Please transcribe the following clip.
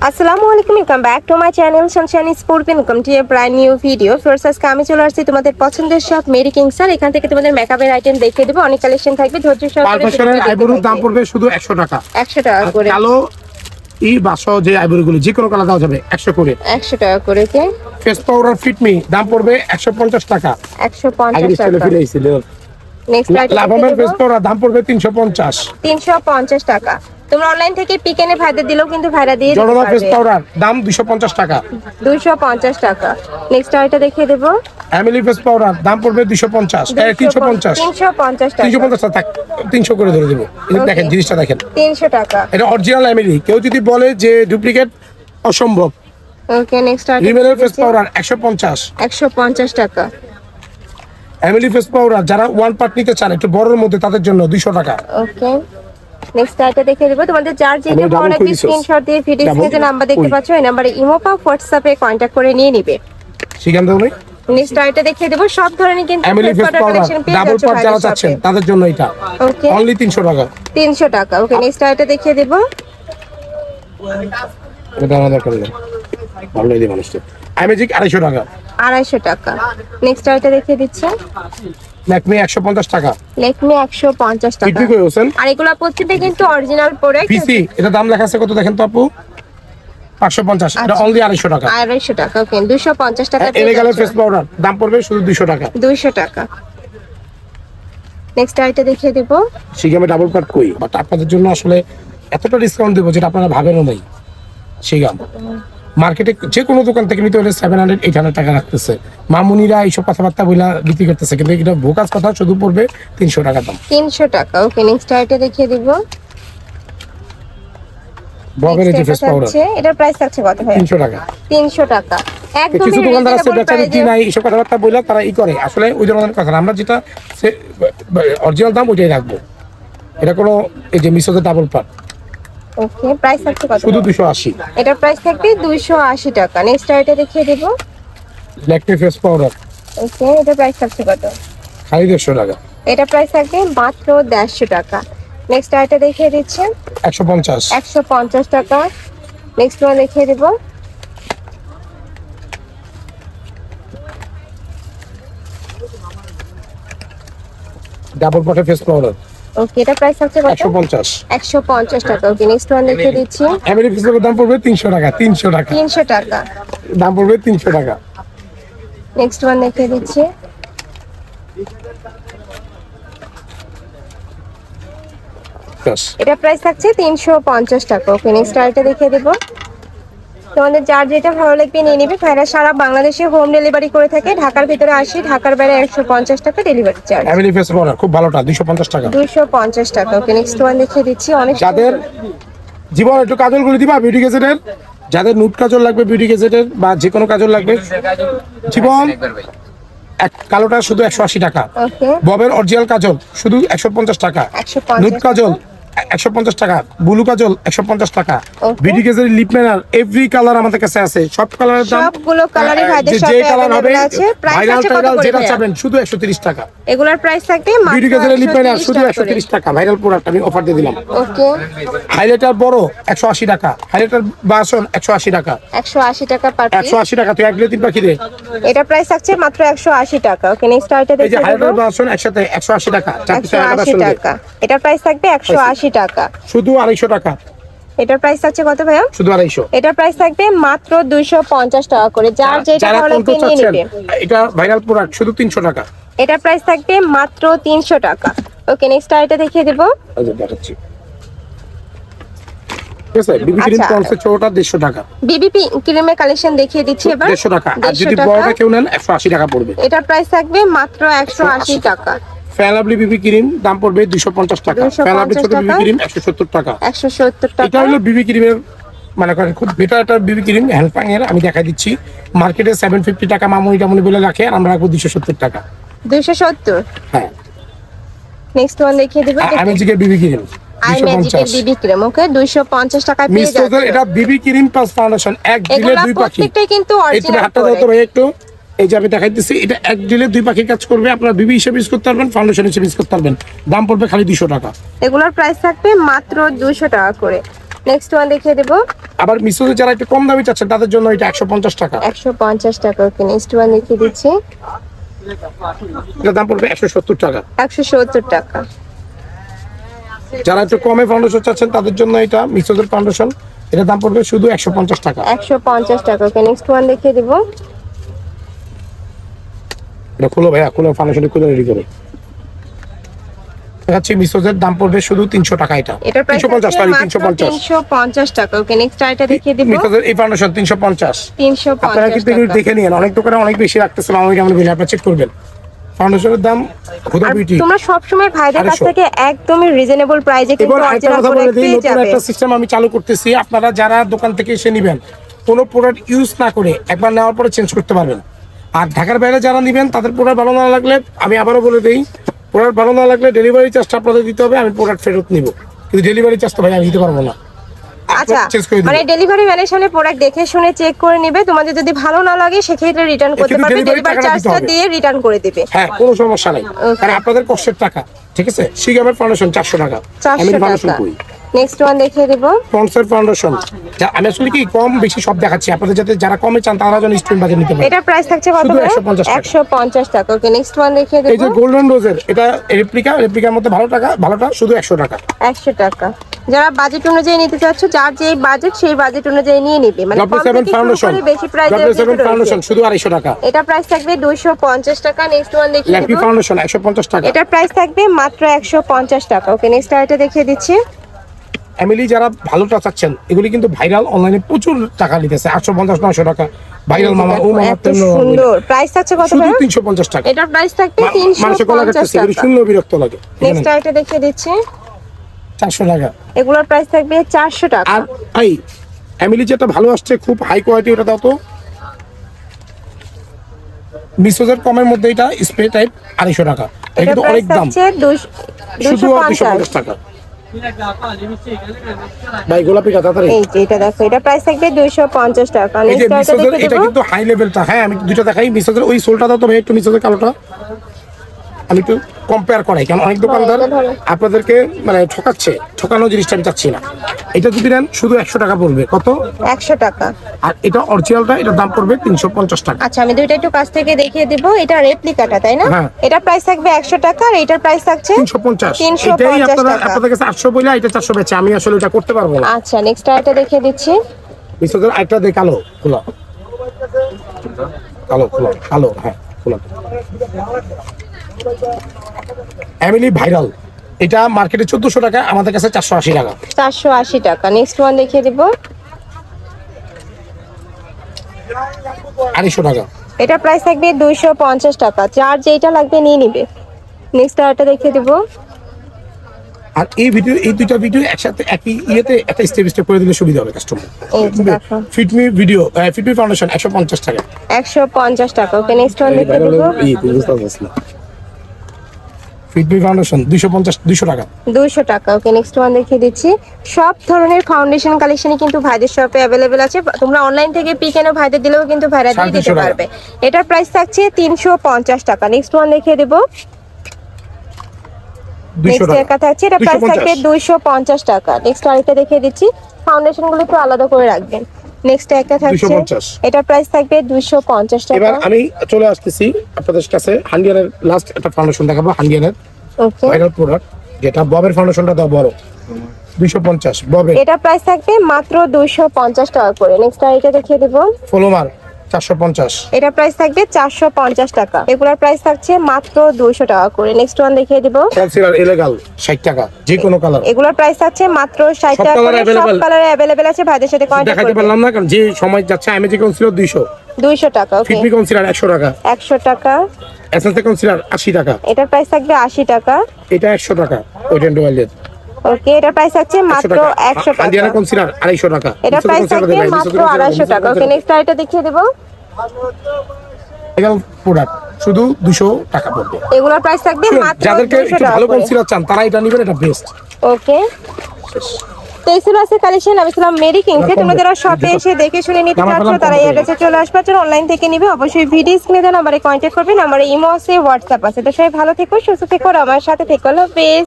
আসসালামু আলাইকুম, welcome back to my channel Sunshine sport. Welcome to A brand new video. First আজকে আমি চলে আসছি তোমাদের পছন্দের শপ মেরি কিংসার। এখান থেকে তোমাদের মেকআপের আইটেম দেখিয়ে দেবো। অনেক কালেকশন থাকবে, ধৈর্য সহকারে পারফেকশনের আইব্রোর দাম পড়বে শুধু 100 টাকা। 100 টাকা করে। কালো এই বাসো যে আইব্রোগুলো যে কোনো কালার দেওয়া যাবে 100 করে। 100 টাকা করে কে ফেস পাউডার ফিটমি দাম পড়বে 150 টাকা। 150 টাকা। নেক্সট লাভামের ফেস পাউডার দাম পড়বে 350। 350 টাকা। তোমরা অনলাইন থেকে পিক এনে ভাইদের দিলেও কিন্তু ভাইরা দিয়ে দিতে জর্ডান ফেস পারবে। পাউডার দাম 250 টাকা। 250 টাকা। নেক্সট আইটা দেখিয়ে দেব। এমিলি ফেস পাউডার দাম পড়বে 250 350 350 টাকা। 350 টাকা 300 করে ধরে দেব। এই দেখেন জিনিসটা দেখেন 300 টাকা। এটা অরিজিনাল এমিলি। কেউ যদি বলে যে ডুপ্লিকেট, অসম্ভব। ওকে, নেক্সট আইটা রিমেলের ফেস পাউডার 150। 150 টাকা। এমিলি ফেস পাউডার যারা ওয়ান পার্ট নিতে চান একটু বড়র মধ্যে তাদের জন্য 200 টাকা। ওকে, নেক্সট আইটা দেখে দেব। তোমাদের যার যেটা আমি ভালো double লাগবে কই দিছি। স্ক্রিনশট দিয়ে ভিডিও স্ক্রিনে যে নাম্বার দেখতে কই? পাচ্ছ এই নম্বরে ইমো বা হোয়াটসঅ্যাপে কন্টাক্ট করে নিয়ে নিবে। সেখান থেকে নেই নেক্সট আইটা দেখে দেব। সব ধরনের কিন্তু এমিলি ফেস পাউডার কালেকশন পেয়ে ডাবল যাচ্ছ পার্ট যারা ভাইদের চাচ্ছেন শপে। তাদের জন্য এটা ওকে, অনলি 300 টাকা। 300 টাকা। ওকে, নেক্সট আইটা দেখে দেব। এটা আমার দরকার নেই, ভালো লাগে মানুষটা। ম্যাজিক 250 টাকা। 250 টাকা। নেক্সট আইটা দেখে দিচ্ছে। ল্যাকমি 150 টাকা। লেকমি 150 টাকা। বিক্রি করে হোসেন আর এগুলা প্রত্যেকটা কিন্তু অরিজিনাল প্রোডাক্ট। পিসি এটা দাম লেখা আছে কত দেখেন তো আপু, 550। এটা অনলি 250 টাকা। 250 টাকা। ওকে, 250 টাকা এলেগালের ফেস পাউডার দাম পড়বে শুধু 200 টাকা। 200 টাকা। নেক্সট আইটা দেখিয়ে দেব। সিগামে ডাবল পার্ট কই, বাট আপনাদের জন্য আসলে এতটা ডিসকাউন্ট দেবো যেটা আপনারা ভাবেনও নাই। সিগাম মার্কেটে যে কোনো দোকান থেকে নিতে হলে 700-800 টাকা রাখতেছে। মামুনিরা এইসব কথাবার্তা বইলা বিক্রি করতেছে, কিন্তু এটা ভোকাস কথা, শুধু পড়বে 300 টাকা দাম। 300 টাকা। ওকে, নেক্সট আইটা দেখিয়ে দিব। ববের যে ফেস পাউডার এটার প্রাইস আছে কত ভাই? 300 টাকা। 300 টাকা। একদম কিছু দোকানদার আছে বেচারি কি নাই এইসব কথাবার্তা বইলা তারা ই করে, আসলে ওই ধরনের কথা না। আমরা যেটা অরিজিনাল দাম ওইটাই রাখবো। এটা কোনো এই যে মিশোতে ডাবল পার্ট ওকে, প্রাইস আছে কত? শুধু 280। এটার প্রাইস থাকবে 280 টাকা। নেক্সট আইটা দেখিয়ে দেব। ল্যাকমি ফেস পাউডার ওকে, এটার প্রাইস আছে কত? খালি 150 টাকা। এটা প্রাইস থাকবে মাত্র 150 টাকা। নেক্সট আইটা দেখিয়ে দিচ্ছি। 150। 150 টাকা। নেক্সট ওয়ান দেখিয়ে দেব। ডাবল পার্টের ফেস পাউডার ওকে, এটা প্রাইস আছে কত? 150। 150 টাকা। ওকে, নেক্সট ওয়ান দেখিয়ে দিচ্ছি। এমএলএ ফেস পাউডার দাম পড়বে 300 টাকা। 300 টাকা 300 টাকা। দাম পড়বে 300 টাকা। নেক্সট ওয়ান দেখিয়ে দিচ্ছি। এটা প্রাইস থাকছে 350 টাকা। ওকে, নেক্সট আইটা দেখিয়ে দেব। তোমাদের যার যেটা ভালো লাগবে নিয়ে নিবে। ভাইরা সারা বাংলাদেশে হোম ডেলিভারি করে থাকে। ঢাকার ভিতরে 80, ঢাকার বাইরে 150 টাকা delivery charge. MLA face powder খুব ভালোটা 250 টাকা। 250 টাকা। ওকে, নেক্সট ওয়ান দেখিয়ে দিচ্ছি। অনেক যাদের জীবন একটু কাজল করে দিবা বিউটি গেজেটের, যাদের নুট কাজল লাগবে বিউটি গেজেটের বা যে কোনো কাজল লাগবে, জীবন এক কালোটা শুধু 180 টাকা। ওকে, ববের অরিজিনাল কাজল শুধু 150 টাকা। 150 নুট কাজল 150 টাকা। ব্লু কাজল 150 টাকা। Okay. বিউটি গেজেটের লিপ লাইনার এভরি কালার আমাদের কাছে আছে। সব কালারের দাম, সবগুলো কালারই ভাইদের যে শপে কালার হবে अवेलेबल আছে। প্রাইস ভাইরাল আছে কত টাইরাল করে যেটা ভাইয়া? চাবেন শুধু 130 টাকা। এগুলার প্রাইস থাকবে বিউটি মাত্র গেজেটের লিপ লাইনার 130 শুধু টাকা করে। 130 টাকা। ভাইরাল প্রোডাক্ট আমি অফার দিয়ে দিলাম। ওকে, হাইলাইটার বড় 180 টাকা। হাইলাইটার বাসন 180 টাকা। 180 টাকা পার পিস। 180 টাকা তুই একলে তিন পাখি দে। এটা প্রাইস থাকছে মাত্র 180 টাকা। ওকে, নেক্সট আইটা এই যে দেখিয়ে দেব। হাইলাইটার বাসন একসাথে 180 টাকা। 180 টাকা। এটা প্রাইস থাকবে 180 টাকা। শুধু 250 টাকা। এটার প্রাইস থাকছে কত ভাইয়া? শুধু 250। এটার প্রাইস থাকবে মাত্র 250 টাকা করে। যার যেটা যারা ভালো লাগবে কন্ট্রোল নিয়ে চাচ্ছেন নিবে। এটা ভাইরাল প্রোডাক্ট শুধু 300 টাকা। এটার প্রাইস থাকবে মাত্র 300 টাকা। ওকে, নেক্সট আইটা দেখিয়ে দেব। এই যে দেখাচ্ছি, ঠিক আছে। বিবি ক্রিম আচ্ছা। পন্সের ছোটটা 150 টাকা। বিবিপি ক্রিমের কালেকশন দেখিয়ে দিচ্ছি এবার। 150 টাকা। আর 150 যদি টাকা। বড়টা কেউ নেন 180 টাকা পড়বে। এটার প্রাইস থাকবে মাত্র 180 টাকা। ফেলাবলি বিবি ক্রিম দাম পড়বে 250 টাকা। 250 ফেলাবলি ছোট বিবি টাকা। ক্রিম 170 টাকা। 170 এটা টাকা। হলো বিবি ক্রিমের মানে করেন খুব বেটার একটা বিবি ক্রিম হ্যান্ডপাং এর। আমি দেখা দিচ্ছি মার্কেটে 750 টাকা মামুনি টামুনি বলে রাখে, আর আমরা রাখবো 270 টাকা। 270। হ্যাঁ, নেক্সট ওয়ান দেখিয়ে দেব। আমি জিকে বিবি ক্রিম আই ম্যাজিকের 250। বিবি ক্রিম। ওকে, 250 টাকায় পেয়ে মিস্টার যাচ্ছে। এটা বিবি ক্রিম প্লাস ফাউন্ডেশন এক দিলে এগুলা দুই পাখি। প্রত্যেকটাই কিন্তু এই তুমি অরিজিনাল হাতটা দাও তো ভাই একটু। এই যে আমি দেখাইতেছি, এটা এক দিলে দুই পাখি কাজ করবে। আপনারা বিবি হিসেবে ইউজ করতে পারবেন, ফাউন্ডেশন হিসেবে ইউজ করতে পারবেন। দাম পড়বে খালি 200 টাকা। এগুলোর প্রাইস থাকবে মাত্র 200 টাকা করে। নেক্সট ওয়ান দেখিয়ে দেবো আবার মিশোতে যারা একটু কম দামি চাচ্ছেন তাদের জন্য এটা 150 টাকা। 150 টাকা। ওকে নেক্সট ওয়ান দেখিয়ে দিচ্ছি, এটার দাম পড়বে 170 টাকা। 170 টাকা। যারা একটু কমে ফাউন্ডেশন চাচ্ছেন তাদের জন্য এটা মিশোদের ফাউন্ডেশন, এটার দাম পড়বে শুধু 150 টাকা। 150 টাকা। ওকে নেক্সট ওয়ান দেখিয়ে দেবো, এটা খুলো ভাইয়া, খুলো ফাউন্ডেশনটা খুলে রেডি করো। দেখাচ্ছি মিশোদের দাম পড়বে শুধু 300 টাকা। এটা এটার প্রাইস 350 সরি 350 350 টাকা। ওকে নেক্সট আইটা দেখিয়ে দেবো, মিশোদের এই ফাউন্ডেশন 350। 350 আপনারা কিন্তু এগুলো টাকা। দেখে নিন, অনেক দোকানে অনেক বেশি রাখতেছে, আমি কেমন বলি আপনারা চেক করবেন। ফাউন্ডেশনের দাম হুদা আর বিউটি। তোমরা সবসময় ভাইদের কাছ 250 থেকে একদমই রিজনেবল প্রাইসে কিন্তু এবার একটা অরিজিনাল কথা বলে প্রোডাক্ট দিই, পেয়ে নতুন যাবে। একটা সিস্টেম আমি চালু করতেছি। আপনারা যারা দোকান থেকে এসে নেবেন, কোনো প্রোডাক্ট ইউজ না করে একবার নেওয়ার পরে চেঞ্জ করতে পারবেন। আর ঢাকার বাইরে যারা নেবেন তাদের প্রোডাক্ট ভালো না লাগলে, আমি আবারও বলে দিই, প্রোডাক্ট ভালো না লাগলে ডেলিভারি চার্জটা আপনাদের দিতে হবে, আমি প্রোডাক্ট ফেরত নিব, কিন্তু ডেলিভারি চার্জটা ভাই আমি দিতে পারবো না। আচ্ছা, চেঞ্জ করে মানে দিবেন। ডেলিভারি ম্যানের সামনে প্রোডাক্ট দেখে শুনে চেক করে নেবে, তোমাদের যদি ভালো না লাগে সেক্ষেত্রে রিটার্ন করতে কিন্তু পারবে, delivery ডেলিভারি টাকাটা দিতে চার্জটা হবে। দিয়ে রিটার্ন করে দিবে। হ্যাঁ, কোনো সমস্যা নাই, কারণ আপনাদের কষ্টের টাকা। ঠিক আছে, সিগামের ফাউন্ডেশন 400 টাকা। 400 ফাউন্ডেশন টাকা। করি নেক্সট ওয়ান দেখিয়ে দেবো, পন্সের ফাউন্ডেশন। আমি আসলে কি কম বেশি সব দেখাচ্ছি আপনাদের, যাতে যারা কমে চান তারা যেন স্টুডেন্ট বাজে নিতে পারে। এটার প্রাইস থাকছে কত? শুধু 150 টাকা। 150 টাকা। ওকে নেক্সট ওয়ান দেখিয়ে এই যে দেবো, গোল্ডেন রোজের, এটা রেপ্লিকার মধ্যে ভালোটা শুধু 100 টাকা। 100 টাকা। যারা বাজেট অনুযায়ী নিতে চাচ্ছ, যার যে বাজেট সেই বাজেট অনুযায়ী নিয়ে নিবে, মানে কম W7 থেকে শুরু ফাউন্ডেশন, করে বেশি প্রাইসে W7 ফাউন্ডেশন শুধু 250 টাকা। এটা প্রাইস থাকবে 250 টাকা। নেক্সট ওয়ান দেখিয়ে ল্যাম্পি দেবো, ফাউন্ডেশন 150 টাকা। এটার প্রাইস থাকবে মাত্র 150 টাকা। ওকে নেক্সট আইটা দেখিয়ে দিচ্ছি, ফ্যামিলি যারা ভালোটা চাচ্ছেন, এগুলি কিন্তু ভাইরাল, অনলাইনে প্রচুর টাকা নিতেছে, 850 900 টাকা ভাইরাল মামা ও মামা এত সুন্দর। প্রাইস থাকছে কত শুধু ভাইয়া? 350 টাকা। এটার প্রাইস থাকবে মানুষের গলা 350 কাটতেছে, এগুলি টাকা। শুনলেও বিরক্ত লাগে। নেক্সট আইটা দেখিয়ে দিচ্ছি, 400 টাকা। এগুলোর প্রাইস থাকবে 400 টাকা। আর ভাই ফ্যামিলি যেটা ভালো আসছে, খুব হাই কোয়ালিটি, ওটা দাও তো। মিশোজের কমের মধ্যে এটা স্প্রে টাইপ 250 টাকা। এটা এটার কিন্তু প্রাইস অনেক দাম, থাকছে শুধু 250 250 টাকা। ভাই গোলাপিটা তাড়াতাড়ি। এই যে এটা দেখো, এটা প্রাইস থাকবে 250 টাকা। এই যে নেক্সট আইটা মিশোজের দেখিয়ে এটা দেবো, কিন্তু হাই লেভেলটা। হ্যাঁ, আমি দুটো দেখাই। মিশোজের ওই সোলটা দাও তো ভাই, একটু মিশোজের কালোটা আমি একটু কম্পেয়ার করাই, কারণ অনেক দোকানদার এটা ধরো। আপনাদেরকে মানে ঠকাচ্ছে, ঠকানো জিনিসটা আমি চাচ্ছি না। এটা যদি নেন শুধু 100 টাকা পড়বে। কত? 100 টাকা। আর এটা অরিজিনালটা, এটার দাম পড়বে 350 টাকা। আচ্ছা, আমি দুইটা একটু কাছ থেকে দেখিয়ে দিব। এটা রেপ্লিকাটা, তাই না? হ্যাঁ। এটা প্রাইস থাকবে 100 টাকা, আর এটার প্রাইস থাকছে 350। 350 এটাই আপনারা টাকা। আপনাদের কাছে 800 বলে, এটা 400 বেচে, আমি আসলে এটা করতে পারবো না। আচ্ছা, নেক্সট আইটা দেখিয়ে দিচ্ছি, মিশোজের আরেকটা দেখ, কালো খোলা, কালো খোলা, কালো, হ্যাঁ খোলা। ফ্যামিলি ভাইরাল, এটা মার্কেটে 1400 টাকা, আমাদের কাছে 480 টাকা। 480 টাকা। নেক্সট ওয়ান দেখিয়ে দিব, 250 টাকা। এটা প্রাইস থাকবে 250 টাকা। যার যেটা লাগবে নিয়ে নিবে। নেক্সট আইটা দেখিয়ে দিব, আর এই দুইটা ভিডিও একসাথে একই ইয়েতে একটা স্টেপ করে দিলে সুবিধা হবে কাস্টমার। এই যে দেখো, ফিটমি ফাউন্ডেশন 150 টাকা। 150 টাকা। ওকে নেক্সট ওয়ান দেখিয়ে দিব, ফিটমি ফাউন্ডেশন 200 টাকা। 200 টাকা। ওকে নেক্সট ওয়ান দেখিয়ে দিচ্ছি, সব ধরনের ফাউন্ডেশন কালেকশনই কিন্তু ভাইদের শপে অ্যাভেলেবেল আছে। তোমরা অনলাইন থেকে পিক এনে ভাইদের দিলেও কিন্তু ভাইরা দিয়ে দিতে 350 টাকা। পারবে। এটার প্রাইস থাকছে 350 টাকা। নেক্সট ওয়ান দেখিয়ে দিব, 200 নেক্সট টাকা। একা থাকছে, এটা প্রাইস থাকবে 250 টাকা। নেক্সট আরেকটা দেখিয়ে দিচ্ছি, ফাউন্ডেশন গুলো একটু আলাদা করে রাখবেন। নেক্সট একটা থাকছে, 250 এটা প্রাইস থাকবে 250 টাকা। এবার আমি চলে আসতেছি আপনাদের কাছে, হান্ডিয়ানের লাস্ট একটা ফাউন্ডেশন দেখাবো। হান্ডিয়ানের ওকে, ভাইরাল প্রোডাক্ট, যেটা ববের ফাউন্ডেশনটা দাও বড়, 250 ববের। এটা প্রাইস থাকবে মাত্র 250 টাকা করে। নেক্সট আরেকটা দেখিয়ে দেব, ফলোমার 450। এটা প্রাইস থাকবে 450 টাকা। এগুলোর প্রাইস থাকছে মাত্র 200 টাকা করে। নেক্সট ওয়ান দেখিয়ে দিব, কনসিলার ইলেগাল 60 টাকা, যে কোনো কালার। এগুলোর প্রাইস থাকছে মাত্র 60 সব টাকা colour করে। সব available। কালারে अवेलेबल আছে, ভাইদের সাথে কন্টাক্ট দেখাতে করবেন। পারলাম না, কারণ যে সময় যাচ্ছে। আমি যে কনসিলার 200, 200 টাকা। ওকে, ফিটমি কনসিলার 100 টাকা, 100 টাকা। এসেন্স কনসিলার 80 টাকা, এটার প্রাইস থাকবে 80 টাকা। এটা 100 টাকা। ওয়েট ওয়াইল্ডের ওকে, এটার প্রাইস থাকছে মাত্র 100 টাকা। হান্ডিয়ানের কনসিলার 250 টাকা। এটার প্রাইস থাকবে মাত্র 250 টাকা। ওকে নেক্সট আইটা দেখিয়ে দেব, এগুলো প্রোডাক্ট শুধু 200 টাকা পড়বে। এগুলোর প্রাইস থাকবে মাত্র যাদেরকে 200 একটু টাকা ভালো করে। কনসিলার চান তারা এটা নেবেন, এটা বেস্ট। ওকে, তো এই ছিল আজকে কালেকশন। আমি ছিলাম মেরি কিংসে। তোমরা যারা শপে এসে দেখে শুনে নিতে চাচ্ছ তারা এই অ্যাড্রেসে চলে আসবে। যারা অনলাইন থেকে নিবে অবশ্যই ভিডিও স্ক্রিনে দেওয়া নম্বরে কন্ট্যাক্ট করবেন। আমার ইমো আছে, হোয়াটসঅ্যাপ আছে। তো সবাই ভালো থেকো, সুস্থ থেকো, আর আমার সাথে থেকো। আল্লাহ হাফেজ।